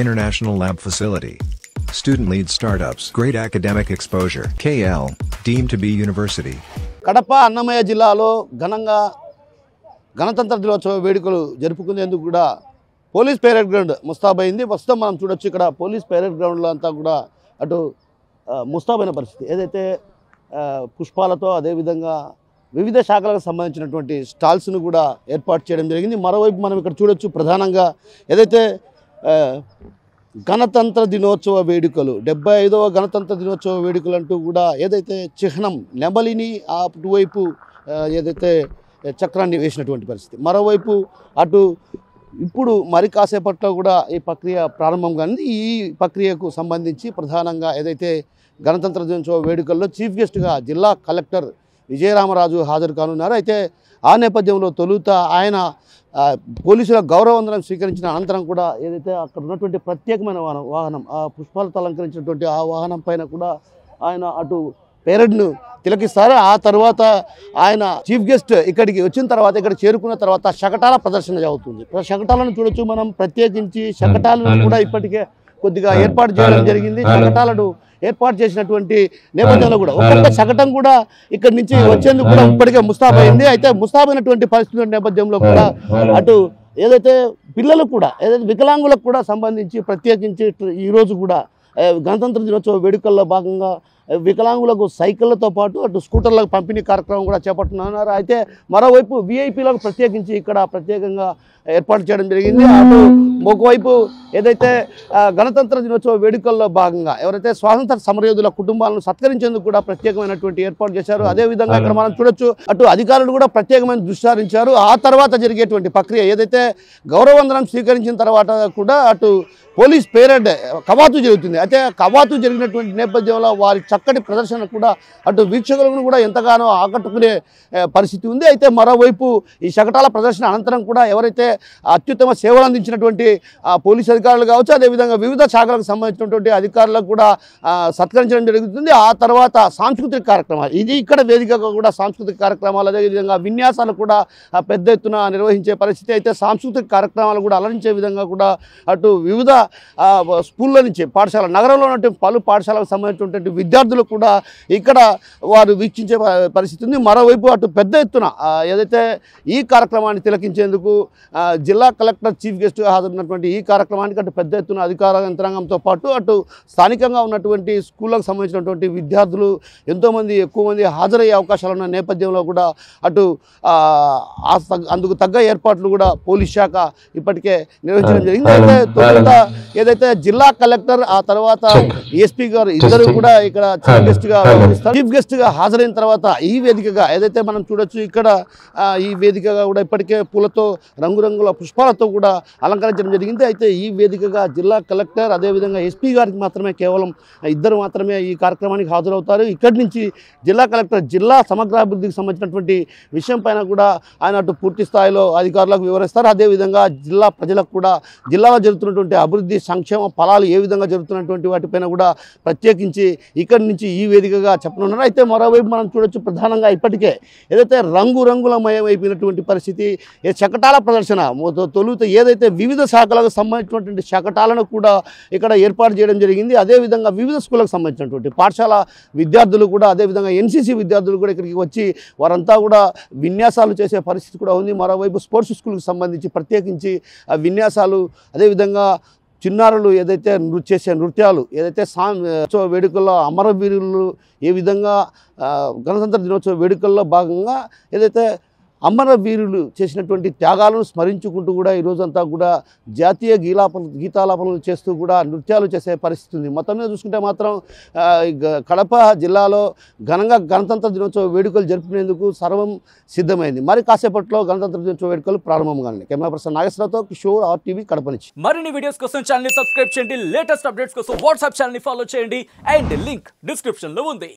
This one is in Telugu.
International lab facility. Student-led startups. Great academic exposure. KL, deemed to be university. Kadapa Annamayya జిల్లాలో ఘనంగా గణతంత్ర దినోత్సవ వేడుకలు జరుపుకునేందుకు కూడా పోలీస్ పెరేడ్ గ్రౌండ్ ముస్తాబైంది. ప్రస్తుతం మనం చూడొచ్చు ఇక్కడ పోలీస్ పెరేడ్ గ్రౌండ్లో అంతా కూడా అటు ముస్తాబైన పరిస్థితి. ఏదైతే పుష్పాలతో అదేవిధంగా వివిధ శాఖలకు సంబంధించినటువంటి స్టాల్స్ను కూడా ఏర్పాటు చేయడం జరిగింది. మరోవైపు మనం ఇక్కడ చూడొచ్చు ప్రధానంగా ఏదైతే గణతంత్ర దినోత్సవ వేడుకలు 75వ గణతంత్ర దినోత్సవ వేడుకలు అంటూ కూడా ఏదైతే చిహ్నం నెమలిని అటువైపు ఏదైతే చక్రాన్ని వేసినటువంటి పరిస్థితి. మరోవైపు అటు ఇప్పుడు మరి కాసేపట్లో కూడా ఈ ప్రక్రియ ప్రారంభం కానీ ఈ ప్రక్రియకు సంబంధించి ప్రధానంగా ఏదైతే గణతంత్ర దినోత్సవ వేడుకల్లో చీఫ్ గెస్ట్గా జిల్లా కలెక్టర్ విజయరామరాజు హాజరు కానున్నారు. అయితే ఆ నేపథ్యంలో తొలుత ఆయన పోలీసుల గౌరవవందనం స్వీకరించిన అనంతరం కూడా ఏదైతే అక్కడ ఉన్నటువంటి ప్రత్యేకమైన వాహనం ఆ పుష్పాలతో అలంకరించినటువంటి ఆ వాహనం పైన కూడా ఆయన అటు పెరేడ్ను తిలకిస్తారు. ఆ తర్వాత ఆయన చీఫ్ గెస్ట్ ఇక్కడికి వచ్చిన తర్వాత ఇక్కడ చేరుకున్న తర్వాత శకటాల ప్రదర్శన జరుగుతుంది. శకటాలను చూడొచ్చు మనం. ప్రత్యేకించి శకటాలను కూడా ఇప్పటికే కొద్దిగా ఏర్పాటు చేయడం జరిగింది. శకటాలను ఏర్పాటు చేసినటువంటి నేపథ్యంలో కూడా ఒక్కొక్క శకటం కూడా ఇక్కడి నుంచి వచ్చేందుకు కూడా ఇప్పటికే ముస్తాబైంది. అయితే ముస్తాబైనటువంటి పరిస్థితుల నేపథ్యంలో కూడా అటు ఏదైతే పిల్లలకు కూడా ఏదైతే వికలాంగులకు కూడా సంబంధించి ప్రత్యేకించి ఈరోజు కూడా గణతంత్ర దినోత్సవ వేడుకల్లో భాగంగా వికలాంగులకు సైకిళ్లతో పాటు అటు స్కూటర్లకు పంపిణీ కార్యక్రమం కూడా చేపట్టుతున్నారు. అయితే మరోవైపు విఐపీలకు ప్రత్యేకించి ఇక్కడ ప్రత్యేకంగా ఏర్పాటు చేయడం జరిగింది. అటు ఒకవైపు ఏదైతే గణతంత్ర దినోత్సవ వేడుకల్లో భాగంగా ఎవరైతే స్వాతంత్ర సమరయోధుల కుటుంబాలను సత్కరించేందుకు కూడా ప్రత్యేకమైనటువంటి ఏర్పాటు చేశారు. అదేవిధంగా ఇక్కడ మనం చూడొచ్చు అటు అధికారులు కూడా ప్రత్యేకమైన దృష్టి సారించారు. ఆ తర్వాత జరిగేటువంటి ప్రక్రియ ఏదైతే గౌరవవందనం స్వీకరించిన తర్వాత కూడా అటు పోలీస్ పెరేడ్ కవాతు జరుగుతుంది. అయితే కవాతు జరిగినటువంటి నేపథ్యంలో వారి చక్కటి ప్రదర్శన కూడా అటు వీక్షకులను కూడా ఎంతగానో ఆకట్టుకునే పరిస్థితి ఉంది. అయితే మరోవైపు ఈ శకటాల ప్రదర్శన అనంతరం కూడా ఎవరైతే అత్యుత్తమ సేవలు అందించినటువంటి పోలీసు అధికారులు కావచ్చు, అదేవిధంగా వివిధ శాఖలకు సంబంధించినటువంటి అధికారులకు కూడా సత్కరించడం జరుగుతుంది. ఆ తర్వాత సాంస్కృతిక కార్యక్రమాలు ఇది ఇక్కడ వేదికగా కూడా సాంస్కృతిక కార్యక్రమాలు అదేవిధంగా విన్యాసాలు కూడా పెద్ద ఎత్తున నిర్వహించే పరిస్థితి. అయితే సాంస్కృతిక కార్యక్రమాలు కూడా అలరించే విధంగా కూడా అటు వివిధ స్కూళ్ళ నుంచి పాఠశాల నగరంలో ఉన్నటువంటి పలు పాఠశాలకు సంబంధించినటువంటి విద్యార్థులు కూడా ఇక్కడ వారు వీక్షించే పరిస్థితి ఉంది. మరోవైపు అటు పెద్ద ఎత్తున ఏదైతే ఈ కార్యక్రమాన్ని తిలకించేందుకు జిల్లా కలెక్టర్ చీఫ్ గెస్ట్గా హాజరైనటువంటి ఈ కార్యక్రమానికి అటు పెద్ద ఎత్తున అధికార యంత్రాంగంతో పాటు అటు స్థానికంగా ఉన్నటువంటి స్కూళ్ళకు సంబంధించినటువంటి విద్యార్థులు ఎంతోమంది ఎక్కువ మంది హాజరయ్యే అవకాశాలు ఉన్న నేపథ్యంలో కూడా అటు అందుకు తగ్గ ఏర్పాట్లు కూడా పోలీస్ శాఖ ఇప్పటికే నిర్వహించడం జరిగింది. అయితే తొలుత ఏదైతే జిల్లా కలెక్టర్ ఆ తర్వాత ఎస్పీ గారు ఇద్దరు కూడా ఇక్కడ చీఫ్ గెస్ట్గా వ్యవహరిస్తారు. చీఫ్ గెస్ట్గా హాజరైన తర్వాత ఈ వేదికగా ఏదైతే మనం చూడొచ్చు ఇక్కడ ఈ వేదికగా కూడా ఇప్పటికే పూలతో రంగురంగుల పుష్పాలతో కూడా అలంకరించడం జరిగింది. అయితే ఈ వేదికగా జిల్లా కలెక్టర్ అదేవిధంగా ఎస్పీ గారికి మాత్రమే కేవలం ఇద్దరు మాత్రమే ఈ కార్యక్రమానికి హాజరవుతారు. ఇక్కడి నుంచి జిల్లా కలెక్టర్ జిల్లా సమగ్రాభివృద్ధికి సంబంధించినటువంటి విషయం పైన కూడా ఆయన అటు పూర్తి స్థాయిలో అధికారులకు వివరిస్తారు. అదేవిధంగా జిల్లా ప్రజలకు కూడా జిల్లాలో జరుగుతున్నటువంటి అభివృద్ధి సంక్షేమ ఫలాలు ఏ విధంగా జరుగుతున్నటువంటి వాటిపైన కూడా ప్రత్యేకించి ఇక్కడి నుంచి ఈ వేదికగా చెప్పనున్నారు. అయితే మరోవైపు మనం చూడొచ్చు ప్రధానంగా ఇప్పటికే ఏదైతే రంగురంగులమయమైపోయినటువంటి పరిస్థితి శకటాల ప్రదర్శన తొలుత ఏదైతే వివిధ శాఖలకు సంబంధించినటువంటి శకటాలను కూడా ఇక్కడ ఏర్పాటు చేయడం జరిగింది. అదేవిధంగా వివిధ స్కూళ్ళకు సంబంధించినటువంటి పాఠశాల విద్యార్థులు కూడా అదేవిధంగా ఎన్సీసీ విద్యార్థులు కూడా ఇక్కడికి వచ్చి వారంతా కూడా విన్యాసాలు చేసే పరిస్థితి కూడా ఉంది. మరోవైపు స్పోర్ట్స్ స్కూల్కి సంబంధించి ప్రత్యేకించి విన్యాసాలు అదేవిధంగా చిన్నారులు ఏదైతే చేసే నృత్యాలు ఏదైతే వేడుకల్లో అమరవీరులు ఏ విధంగా గణతంత్ర దినోత్సవ వేడుకల్లో భాగంగా ఏదైతే అమరవీరులు చేసినటువంటి త్యాగాలను స్మరించుకుంటూ కూడా ఈరోజంతా కూడా జాతీయ గీతాలాపనలు చేస్తూ కూడా నృత్యాలు చేసే పరిస్థితి ఉంది. మొత్తం మీద చూసుకుంటే మాత్రం కడప జిల్లాలో ఘనంగా గణతంత్ర దినోత్సవ వేడుకలు జరుపుకునేందుకు సర్వం సిద్ధమైంది. మరి కాసేపట్లో గణతంత్ర దినోత్సవ వేడుకలు ప్రారంభంగానే. కెమెరా పర్సన్ నాగేశ్వరరావుతో కిషోర్ RTV కడప నుంచి. మరిన్ని వీడియోస్ కోసం ఛానల్ సబ్స్క్రైబ్ చేయండి. లేటెస్ట్ అప్డేట్స్ కోసం వాట్సాప్ ఛానల్ ఫాలో చేయండి. అండ్ లింక్ డిస్క్రిప్షన్ లో ఉంది.